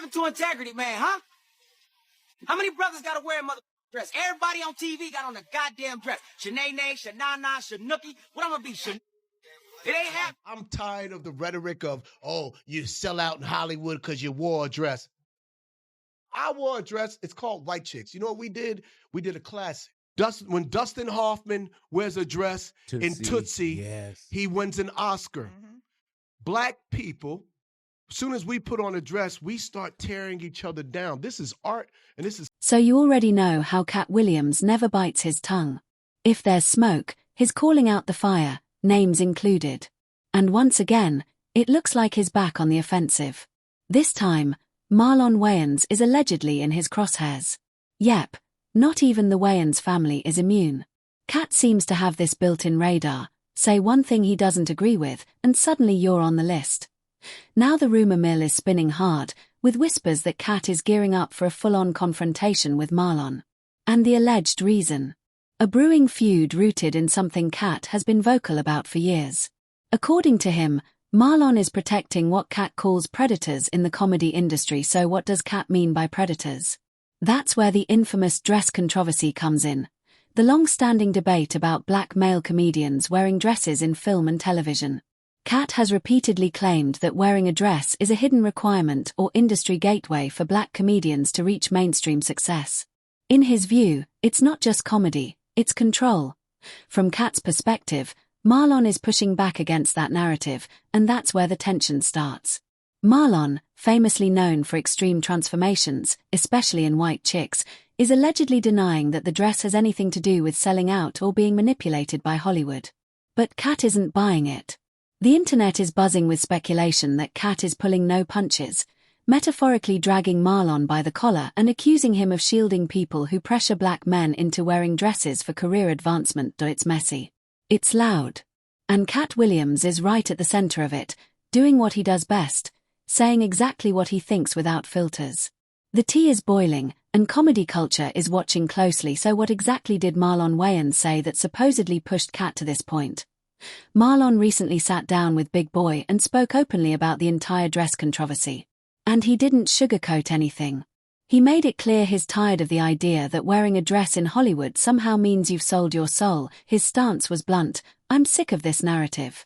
happened to integrity, man, huh? How many brothers gotta wear a mother dress? Everybody on TV got on a goddamn dress. Shanae, Shanana, Shanuki. What I'm gonna be, It ain't happening. I'm tired of the rhetoric of, oh, you sell out in Hollywood because you wore a dress. I wore a dress. It's called White Chicks. You know what we did? We did a classic. When Dustin Hoffman wears a dress in Tootsie, yes, he wins an Oscar. Mm-hmm. Black people, as soon as we put on a dress, we start tearing each other down. This is art, and this is... So you already know how Katt Williams never bites his tongue. If there's smoke, he's calling out the fire, names included. And once again, it looks like he's back on the offensive. This time, Marlon Wayans is allegedly in his crosshairs. Yep, not even the Wayans family is immune. Katt seems to have this built-in radar. Say one thing he doesn't agree with, and suddenly you're on the list. Now the rumor mill is spinning hard, with whispers that Katt is gearing up for a full-on confrontation with Marlon. And the alleged reason? A brewing feud rooted in something Katt has been vocal about for years. According to him, Marlon is protecting what Katt calls predators in the comedy industry. So what does Katt mean by predators? That's where the infamous dress controversy comes in. The long-standing debate about black male comedians wearing dresses in film and television. Katt has repeatedly claimed that wearing a dress is a hidden requirement or industry gateway for black comedians to reach mainstream success. In his view, it's not just comedy, it's control. From Katt's perspective, Marlon is pushing back against that narrative, and that's where the tension starts. Marlon, famously known for extreme transformations, especially in White Chicks, is allegedly denying that the dress has anything to do with selling out or being manipulated by Hollywood. But Katt isn't buying it. The internet is buzzing with speculation that Katt is pulling no punches, metaphorically dragging Marlon by the collar and accusing him of shielding people who pressure black men into wearing dresses for career advancement. It's messy. It's loud. And Katt Williams is right at the center of it, doing what he does best, saying exactly what he thinks without filters. The tea is boiling, and comedy culture is watching closely. So what exactly did Marlon Wayans say that supposedly pushed Katt to this point? Marlon recently sat down with Big Boy and spoke openly about the entire dress controversy. And he didn't sugarcoat anything. He made it clear he's tired of the idea that wearing a dress in Hollywood somehow means you've sold your soul. His stance was blunt: I'm sick of this narrative.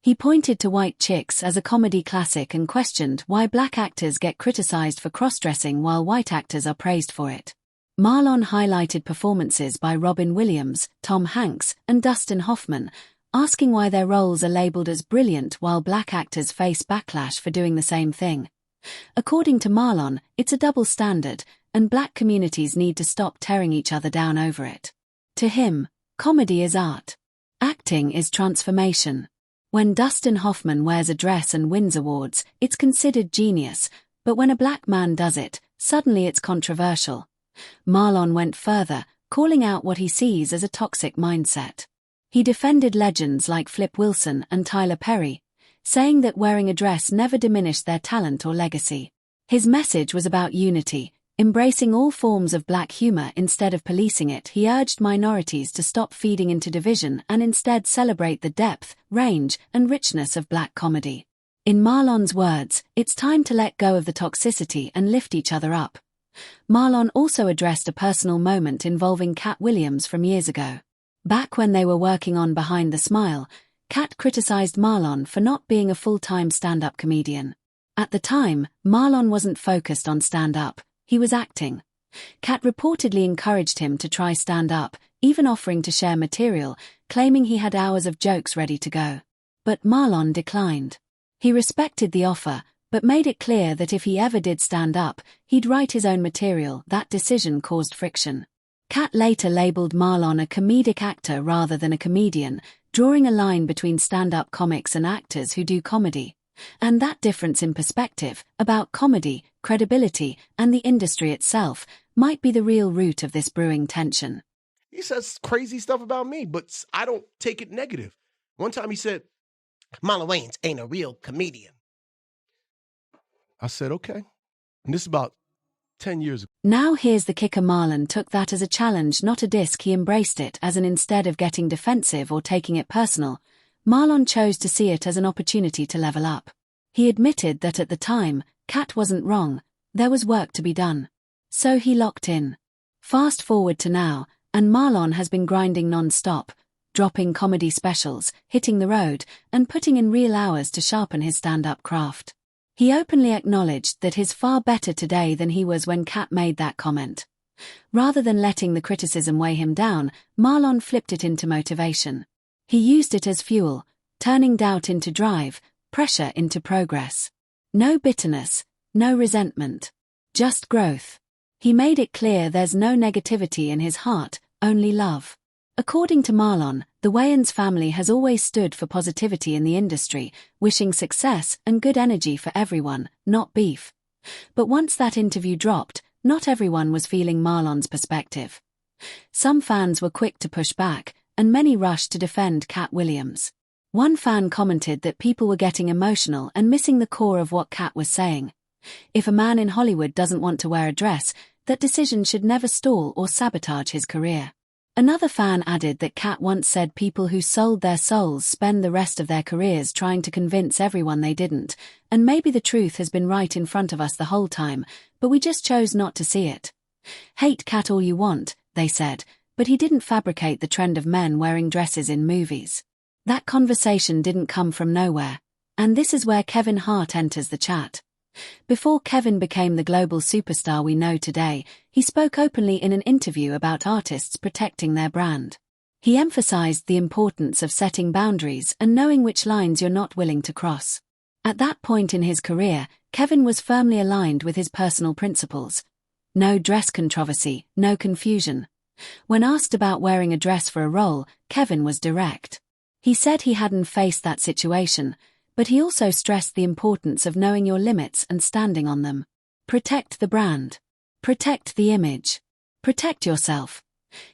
He pointed to White Chicks as a comedy classic and questioned why black actors get criticized for cross-dressing while white actors are praised for it. Marlon highlighted performances by Robin Williams, Tom Hanks, and Dustin Hoffman, asking why their roles are labeled as brilliant while black actors face backlash for doing the same thing. According to Marlon, it's a double standard, and black communities need to stop tearing each other down over it. To him, comedy is art. Acting is transformation. When Dustin Hoffman wears a dress and wins awards, it's considered genius, but when a black man does it, suddenly it's controversial. Marlon went further, calling out what he sees as a toxic mindset. He defended legends like Flip Wilson and Tyler Perry, saying that wearing a dress never diminished their talent or legacy. His message was about unity, embracing all forms of black humor instead of policing it. He urged minorities to stop feeding into division and instead celebrate the depth, range, and richness of black comedy. In Marlon's words, it's time to let go of the toxicity and lift each other up. Marlon also addressed a personal moment involving Katt Williams from years ago. Back when they were working on Behind the Smile, Katt criticized Marlon for not being a full-time stand-up comedian. At the time, Marlon wasn't focused on stand-up. He was acting. Katt reportedly encouraged him to try stand-up, even offering to share material, claiming he had hours of jokes ready to go. But Marlon declined. He respected the offer, but made it clear that if he ever did stand up, he'd write his own material. That decision caused friction. Katt later labeled Marlon a comedic actor rather than a comedian, drawing a line between stand-up comics and actors who do comedy. And that difference in perspective, about comedy, credibility, and the industry itself, might be the real root of this brewing tension. He says crazy stuff about me, but I don't take it negative. One time he said, Marlon Wayans ain't a real comedian. I said, okay. And this is about 10 years ago. Now here's the kicker. Marlon took that as a challenge, not a diss. He embraced it as an instead of getting defensive or taking it personal, Marlon chose to see it as an opportunity to level up. He admitted that at the time, Katt wasn't wrong, There was work to be done. So he locked in. Fast forward to now, and Marlon has been grinding non-stop, dropping comedy specials, hitting the road, and putting in real hours to sharpen his stand-up craft. He openly acknowledged that he's far better today than he was when Katt made that comment. Rather than letting the criticism weigh him down, Marlon flipped it into motivation. He used it as fuel, turning doubt into drive, pressure into progress. No bitterness, no resentment. Just growth. He made it clear there's no negativity in his heart, only love. According to Marlon, the Wayans family has always stood for positivity in the industry, wishing success and good energy for everyone, not beef. But once that interview dropped, not everyone was feeling Marlon's perspective. Some fans were quick to push back, and many rushed to defend Katt Williams. One fan commented that people were getting emotional and missing the core of what Katt was saying. If a man in Hollywood doesn't want to wear a dress, that decision should never stall or sabotage his career. Another fan added that Katt once said people who sold their souls spend the rest of their careers trying to convince everyone they didn't, and maybe the truth has been right in front of us the whole time, but we just chose not to see it. Hate Katt all you want, they said, but he didn't fabricate the trend of men wearing dresses in movies. That conversation didn't come from nowhere, and this is where Kevin Hart enters the chat. Before Kevin became the global superstar we know today, he spoke openly in an interview about artists protecting their brand. He emphasized the importance of setting boundaries and knowing which lines you're not willing to cross. At that point in his career, Kevin was firmly aligned with his personal principles. No dress controversy, no confusion. When asked about wearing a dress for a role, Kevin was direct. He said he hadn't faced that situation, but he also stressed the importance of knowing your limits and standing on them. Protect the brand. Protect the image. Protect yourself.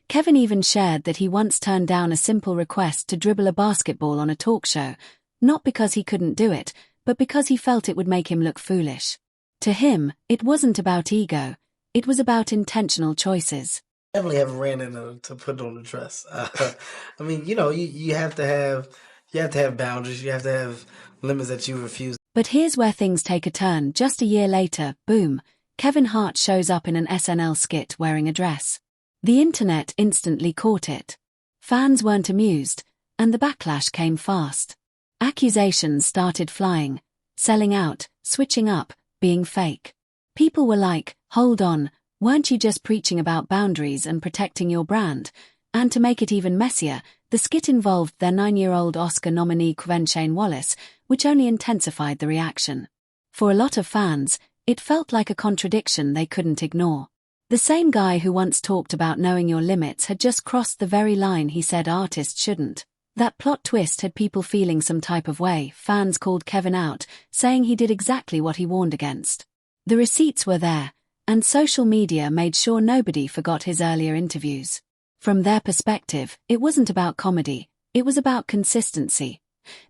Kevin even shared that he once turned down a simple request to dribble a basketball on a talk show, not because he couldn't do it, but because he felt it would make him look foolish. To him, it wasn't about ego, it was about intentional choices. Definitely haven't ran into to put on a dress. I mean, you have to have boundaries. You have to have limits that you refuse. But here's where things take a turn. Just a year later, boom, Kevin Hart shows up in an SNL skit wearing a dress. The internet instantly caught it. Fans weren't amused, and the backlash came fast. Accusations started flying, selling out, switching up, being fake. People were like, hold on, weren't you just preaching about boundaries and protecting your brand? And to make it even messier, the skit involved their 9-year-old Oscar nominee Quentin Wallace, which only intensified the reaction. For a lot of fans, it felt like a contradiction they couldn't ignore. The same guy who once talked about knowing your limits had just crossed the very line he said artists shouldn't. That plot twist had people feeling some type of way. Fans called Kevin out, saying he did exactly what he warned against. The receipts were there, and social media made sure nobody forgot his earlier interviews. From their perspective, it wasn't about comedy, it was about consistency.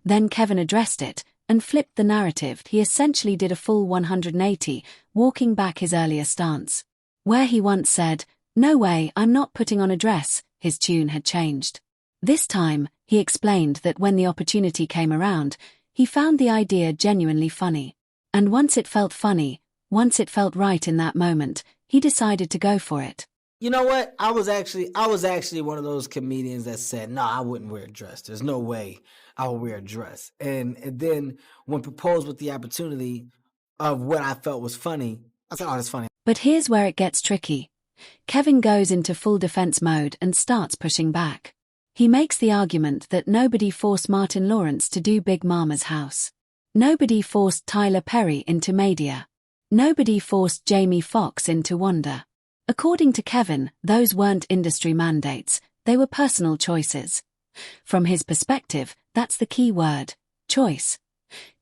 Then Kevin addressed it, and flipped the narrative. He essentially did a full 180, walking back his earlier stance. Where he once said, "No way, I'm not putting on a dress," his tune had changed. This time, he explained that when the opportunity came around, he found the idea genuinely funny. And once it felt funny, once it felt right in that moment, he decided to go for it. You know what? I was actually one of those comedians that said, no, I wouldn't wear a dress. There's no way I would wear a dress. And then when proposed with the opportunity of what I felt was funny, I said, oh, that's funny. But here's where it gets tricky. Kevin goes into full defense mode and starts pushing back. He makes the argument that nobody forced Martin Lawrence to do Big Mama's House. Nobody forced Tyler Perry into Media. Nobody forced Jamie Foxx into Wonder. According to Kevin, those weren't industry mandates, they were personal choices. From his perspective, that's the key word, choice.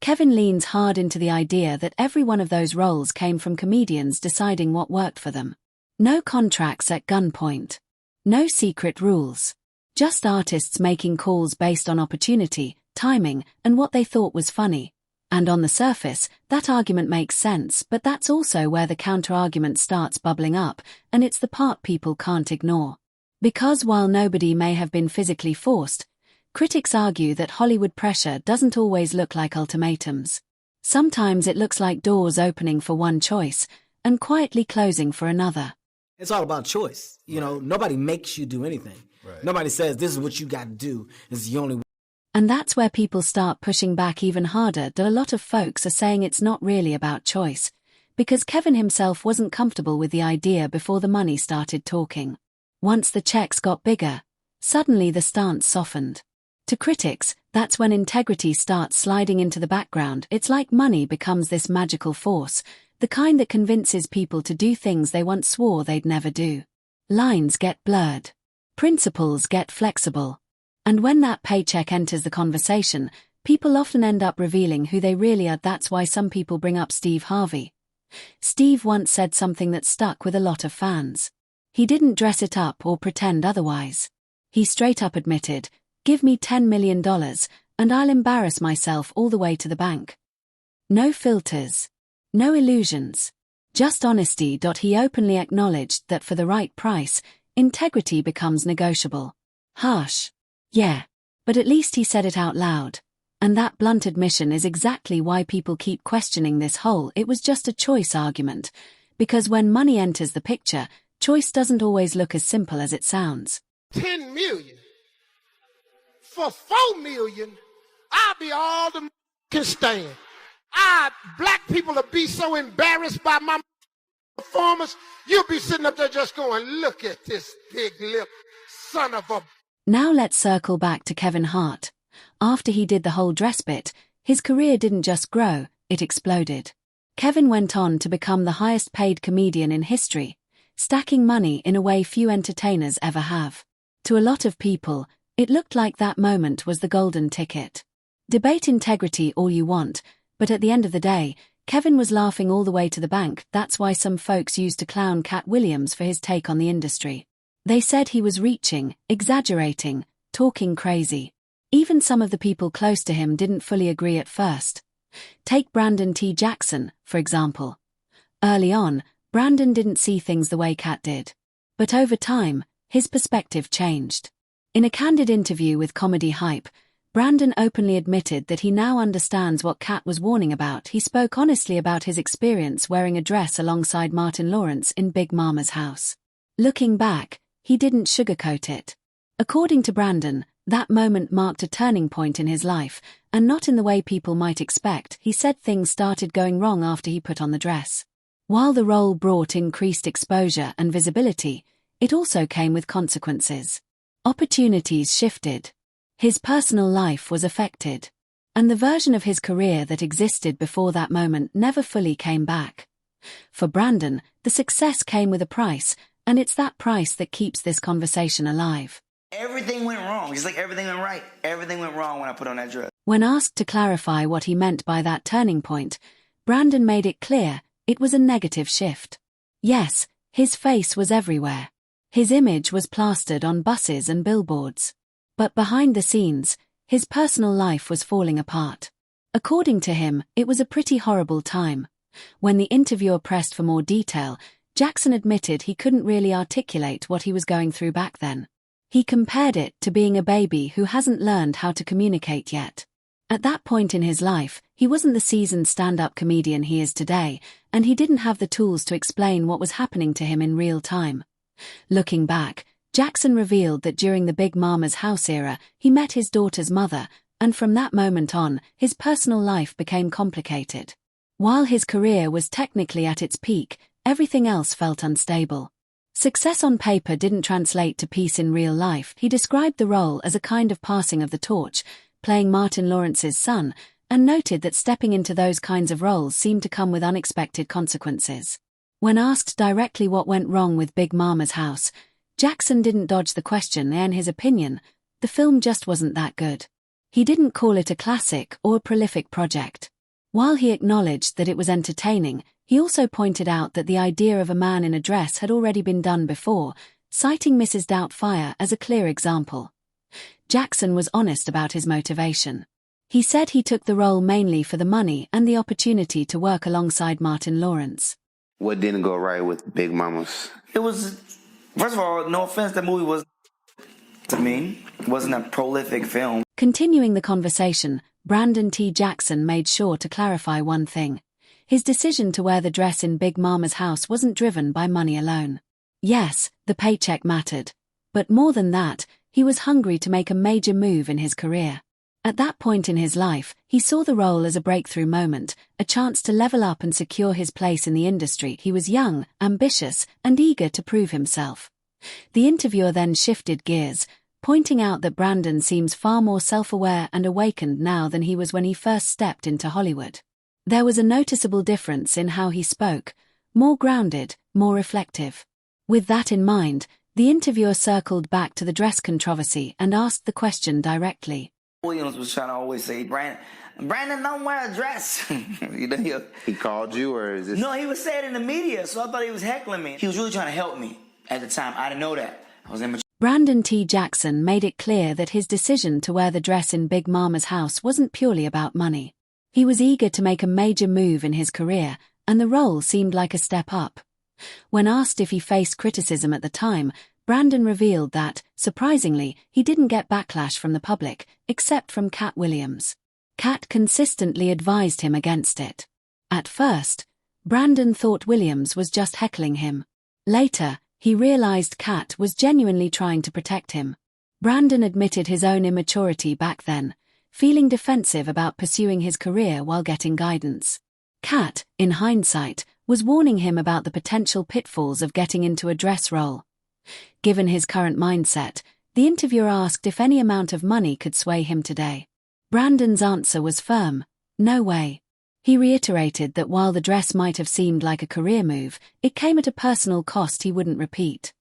Kevin leans hard into the idea that every one of those roles came from comedians deciding what worked for them. No contracts at gunpoint. No secret rules. Just artists making calls based on opportunity, timing, and what they thought was funny. And on the surface, that argument makes sense, but that's also where the counter-argument starts bubbling up, and it's the part people can't ignore. Because while nobody may have been physically forced, critics argue that Hollywood pressure doesn't always look like ultimatums. Sometimes it looks like doors opening for one choice, and quietly closing for another. It's all about choice. You know, nobody makes you do anything. Right. Nobody says this is what you got to do. This is the only way. And that's where people start pushing back even harder. That a lot of folks are saying it's not really about choice, because Kevin himself wasn't comfortable with the idea before the money started talking. Once the checks got bigger, suddenly the stance softened. To critics, that's when integrity starts sliding into the background. It's like money becomes this magical force, the kind that convinces people to do things they once swore they'd never do. Lines get blurred. Principles get flexible. And when that paycheck enters the conversation, people often end up revealing who they really are. That's why some people bring up Steve Harvey. Steve once said something that stuck with a lot of fans. He didn't dress it up or pretend otherwise. He straight up admitted, "Give me $10 million, and I'll embarrass myself all the way to the bank." No filters. No illusions. Just honesty. He openly acknowledged that for the right price, integrity becomes negotiable. Harsh. Yeah. But at least he said it out loud. And that blunt admission is exactly why people keep questioning this whole "it was just a choice" argument. Because when money enters the picture, choice doesn't always look as simple as it sounds. 10 million. For 4 million, I'll be all the can stand. Black people will be so embarrassed by my performance, you'll be sitting up there just going, "Look at this big lip son of a..." Now let's circle back to Kevin Hart. After he did the whole dress bit, his career didn't just grow, it exploded. Kevin went on to become the highest paid comedian in history, stacking money in a way few entertainers ever have. To a lot of people, it looked like that moment was the golden ticket. Debate integrity all you want, but at the end of the day, Kevin was laughing all the way to the bank. That's why some folks used to clown Katt Williams for his take on the industry. They said he was reaching, exaggerating, talking crazy. Even some of the people close to him didn't fully agree at first. Take Brandon T. Jackson, for example. Early on, Brandon didn't see things the way Katt did. But over time, his perspective changed. In a candid interview with Comedy Hype, Brandon openly admitted that he now understands what Katt was warning about. He spoke honestly about his experience wearing a dress alongside Martin Lawrence in Big Mama's house. Looking back, he didn't sugarcoat it. According to Brandon, that moment marked a turning point in his life, and not in the way people might expect. He said things started going wrong after he put on the dress. While the role brought increased exposure and visibility, it also came with consequences. Opportunities shifted. His personal life was affected. And the version of his career that existed before that moment never fully came back. For Brandon, the success came with a price, and it's that price that keeps this conversation alive. Everything went wrong, just like everything went right. Everything went wrong when I put on that dress. When asked to clarify what he meant by that turning point, Brandon made it clear it was a negative shift. Yes, his face was everywhere. His image was plastered on buses and billboards. But behind the scenes, his personal life was falling apart. According to him, it was a pretty horrible time. When the interviewer pressed for more detail, Jackson admitted he couldn't really articulate what he was going through back then. He compared it to being a baby who hasn't learned how to communicate yet. At that point in his life, he wasn't the seasoned stand-up comedian he is today, and he didn't have the tools to explain what was happening to him in real time. Looking back, Jackson revealed that during the Big Mama's house era, he met his daughter's mother, and from that moment on, his personal life became complicated. While his career was technically at its peak, everything else felt unstable. Success on paper didn't translate to peace in real life. He described the role as a kind of passing of the torch, playing Martin Lawrence's son, and noted that stepping into those kinds of roles seemed to come with unexpected consequences. When asked directly what went wrong with Big Mama's house, Jackson didn't dodge the question. In his opinion, the film just wasn't that good. He didn't call it a classic or a prolific project. While he acknowledged that it was entertaining, he also pointed out that the idea of a man in a dress had already been done before, citing Mrs. Doubtfire as a clear example. Jackson was honest about his motivation. He said he took the role mainly for the money and the opportunity to work alongside Martin Lawrence. What didn't go right with Big Mama's? It was, first of all, no offense, that movie was, to me, wasn't a prolific film. Continuing the conversation, Brandon T. Jackson made sure to clarify one thing. His decision to wear the dress in Big Mama's house wasn't driven by money alone. Yes, the paycheck mattered. But more than that, he was hungry to make a major move in his career. At that point in his life, he saw the role as a breakthrough moment, a chance to level up and secure his place in the industry. He was young, ambitious, and eager to prove himself. The interviewer then shifted gears, pointing out that Brandon seems far more self-aware and awakened now than he was when he first stepped into Hollywood. There was a noticeable difference in how he spoke, more grounded, more reflective. With that in mind, the interviewer circled back to the dress controversy and asked the question directly. Williams was trying to always say, Brandon, don't wear a dress. He called you, or is this? No, he was saying it in the media, so I thought he was heckling me. He was really trying to help me at the time. I didn't know that. I was immature. Brandon T. Jackson made it clear that his decision to wear the dress in Big Mama's house wasn't purely about money. He was eager to make a major move in his career, and the role seemed like a step up. When asked if he faced criticism at the time, Brandon revealed that, surprisingly, he didn't get backlash from the public, except from Katt Williams. Katt consistently advised him against it. At first, Brandon thought Williams was just heckling him. Later, he realized Katt was genuinely trying to protect him. Brandon admitted his own immaturity back then, feeling defensive about pursuing his career while getting guidance. Katt, in hindsight, was warning him about the potential pitfalls of getting into a dress role. Given his current mindset, the interviewer asked if any amount of money could sway him today. Brandon's answer was firm, no way. He reiterated that while the dress might have seemed like a career move, it came at a personal cost he wouldn't repeat.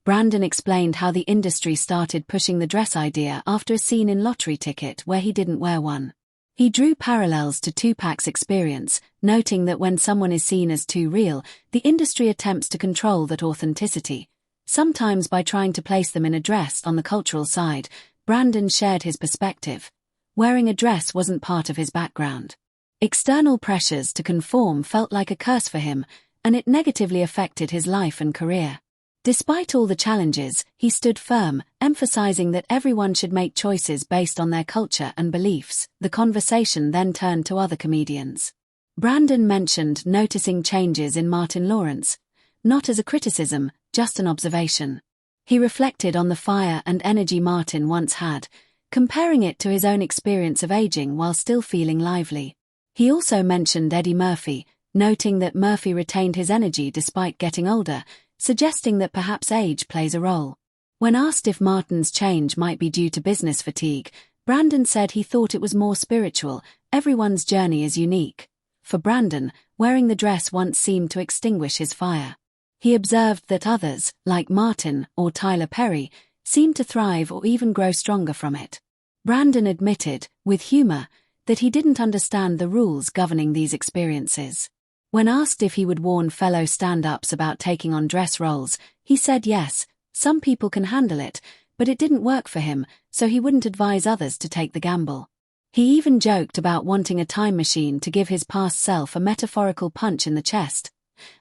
Brandon explained how the industry started pushing the dress idea after a scene in Lottery Ticket where he didn't wear one. He drew parallels to Tupac's experience, noting that when someone is seen as too real, the industry attempts to control that authenticity, sometimes by trying to place them in a dress. On the cultural side, Brandon shared his perspective. Wearing a dress wasn't part of his background. External pressures to conform felt like a curse for him, and it negatively affected his life and career. Despite all the challenges, he stood firm, emphasizing that everyone should make choices based on their culture and beliefs. The conversation then turned to other comedians. Brandon mentioned noticing changes in Martin Lawrence, not as a criticism, just an observation. He reflected on the fire and energy Martin once had, comparing it to his own experience of aging while still feeling lively. He also mentioned Eddie Murphy, noting that Murphy retained his energy despite getting older, suggesting that perhaps age plays a role. When asked if Martin's change might be due to business fatigue, Brandon said he thought it was more spiritual. Everyone's journey is unique. For Brandon, wearing the dress once seemed to extinguish his fire. He observed that others, like Martin or Tyler Perry, seemed to thrive or even grow stronger from it. Brandon admitted, with humor, that he didn't understand the rules governing these experiences. When asked if he would warn fellow stand-ups about taking on dress roles, he said yes, some people can handle it, but it didn't work for him, so he wouldn't advise others to take the gamble. He even joked about wanting a time machine to give his past self a metaphorical punch in the chest.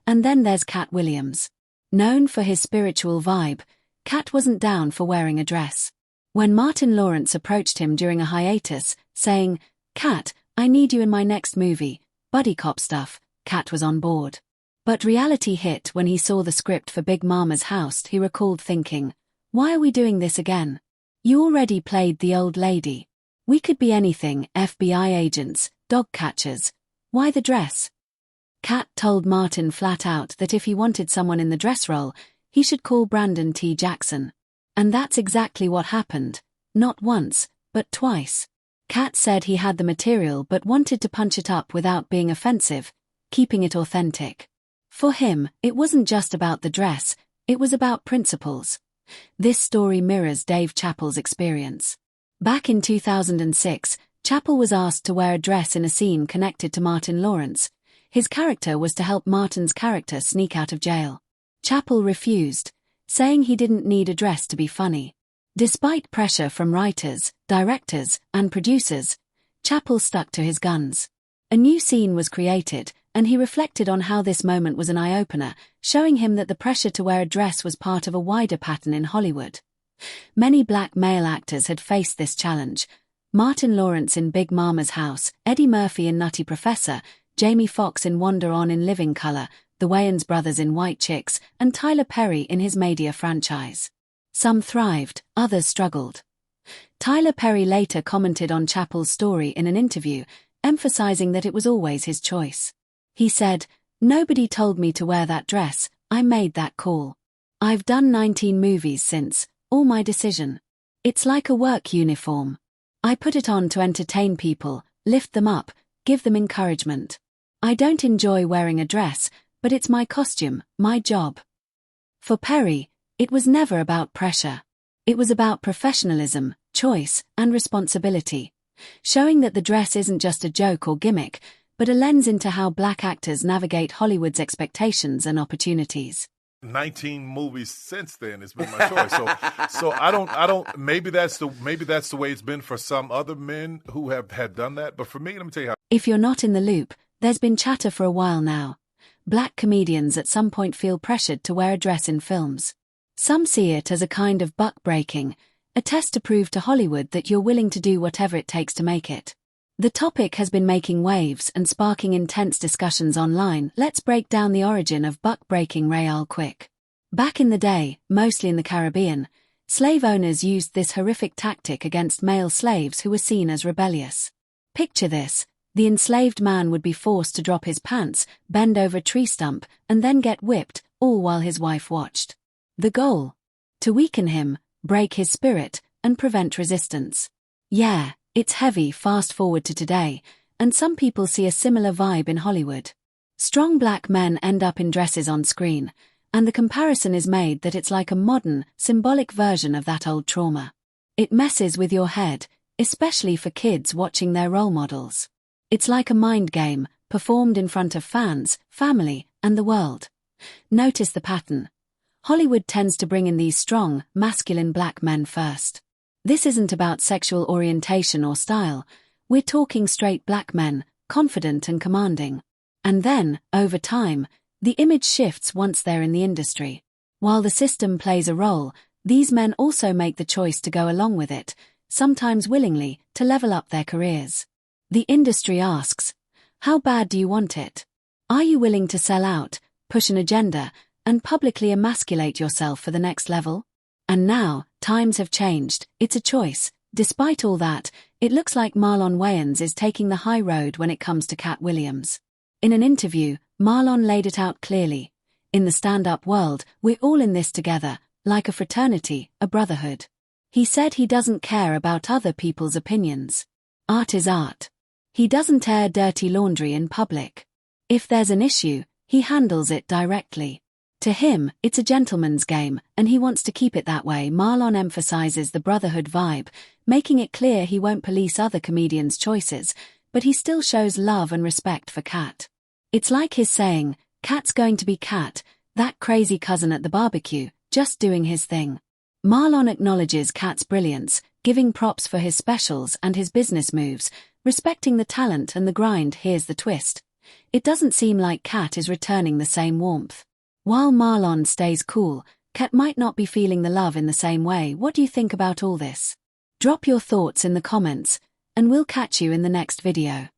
And then there's Katt Williams. Known for his spiritual vibe, Katt wasn't down for wearing a dress. When Martin Lawrence approached him during a hiatus, saying, "Katt, I need you in my next movie, buddy cop stuff," Katt was on board. But reality hit when he saw the script for Big Mama's house. He recalled thinking, "Why are we doing this again? You already played the old lady. We could be anything, FBI agents, dog catchers. Why the dress?" Katt told Martin flat out that if he wanted someone in the dress role, he should call Brandon T. Jackson. And that's exactly what happened, not once, but twice. Katt said he had the material but wanted to punch it up without being offensive, keeping it authentic. For him, it wasn't just about the dress, it was about principles. This story mirrors Dave Chappelle's experience. Back in 2006, Chappelle was asked to wear a dress in a scene connected to Martin Lawrence. His character was to help Martin's character sneak out of jail. Chappelle refused, saying he didn't need a dress to be funny. Despite pressure from writers, directors, and producers, Chappelle stuck to his guns. A new scene was created, and he reflected on how this moment was an eye-opener, showing him that the pressure to wear a dress was part of a wider pattern in Hollywood. Many black male actors had faced this challenge. Martin Lawrence in Big Mama's House, Eddie Murphy in Nutty Professor, Jamie Foxx in Wander On in Living Color, the Wayans brothers in White Chicks, and Tyler Perry in his Madea franchise. Some thrived, others struggled. Tyler Perry later commented on Chappell's story in an interview, emphasizing that it was always his choice. He said, "Nobody told me to wear that dress, I made that call. I've done 19 movies since, all my decision. It's like a work uniform. I put it on to entertain people, lift them up, give them encouragement. I don't enjoy wearing a dress, but it's my costume, my job." For Perry, it was never about pressure. It was about professionalism, choice, and responsibility, showing that the dress isn't just a joke or gimmick, but a lens into how black actors navigate Hollywood's expectations and opportunities. 19 movies since then has been my choice. So I don't. Maybe that's the way it's been for some other men who have had done that. But for me, let me tell you how. If you're not in the loop, there's been chatter for a while now. Black comedians at some point feel pressured to wear a dress in films. Some see it as a kind of buck-breaking, a test to prove to Hollywood that you're willing to do whatever it takes to make it. The topic has been making waves and sparking intense discussions online. Let's break down the origin of buck-breaking real quick. Back in the day, mostly in the Caribbean, slave owners used this horrific tactic against male slaves who were seen as rebellious. Picture this. The enslaved man would be forced to drop his pants, bend over a tree stump, and then get whipped, all while his wife watched. The goal? To weaken him, break his spirit, and prevent resistance. Yeah, it's heavy. Fast forward to today, and some people see a similar vibe in Hollywood. Strong black men end up in dresses on screen, and the comparison is made that it's like a modern, symbolic version of that old trauma. It messes with your head, especially for kids watching their role models. It's like a mind game, performed in front of fans, family, and the world. Notice the pattern. Hollywood tends to bring in these strong, masculine black men first. This isn't about sexual orientation or style. We're talking straight black men, confident and commanding. And then, over time, the image shifts once they're in the industry. While the system plays a role, these men also make the choice to go along with it, sometimes willingly, to level up their careers. The industry asks, how bad do you want it? Are you willing to sell out, push an agenda, and publicly emasculate yourself for the next level? And now, times have changed, it's a choice. Despite all that, it looks like Marlon Wayans is taking the high road when it comes to Katt Williams. In an interview, Marlon laid it out clearly. In the stand-up world, we're all in this together, like a fraternity, a brotherhood. He said he doesn't care about other people's opinions. Art is art. He doesn't air dirty laundry in public. If there's an issue, he handles it directly. To him, it's a gentleman's game, and he wants to keep it that way. Marlon emphasizes the brotherhood vibe, making it clear he won't police other comedians' choices, but he still shows love and respect for Katt. It's like his saying, Katt's going to be Katt, that crazy cousin at the barbecue, just doing his thing. Marlon acknowledges Katt's brilliance, giving props for his specials and his business moves, respecting the talent and the grind. Here's the twist. It doesn't seem like Katt is returning the same warmth. While Marlon stays cool, Katt might not be feeling the love in the same way. What do you think about all this? Drop your thoughts in the comments, and we'll catch you in the next video.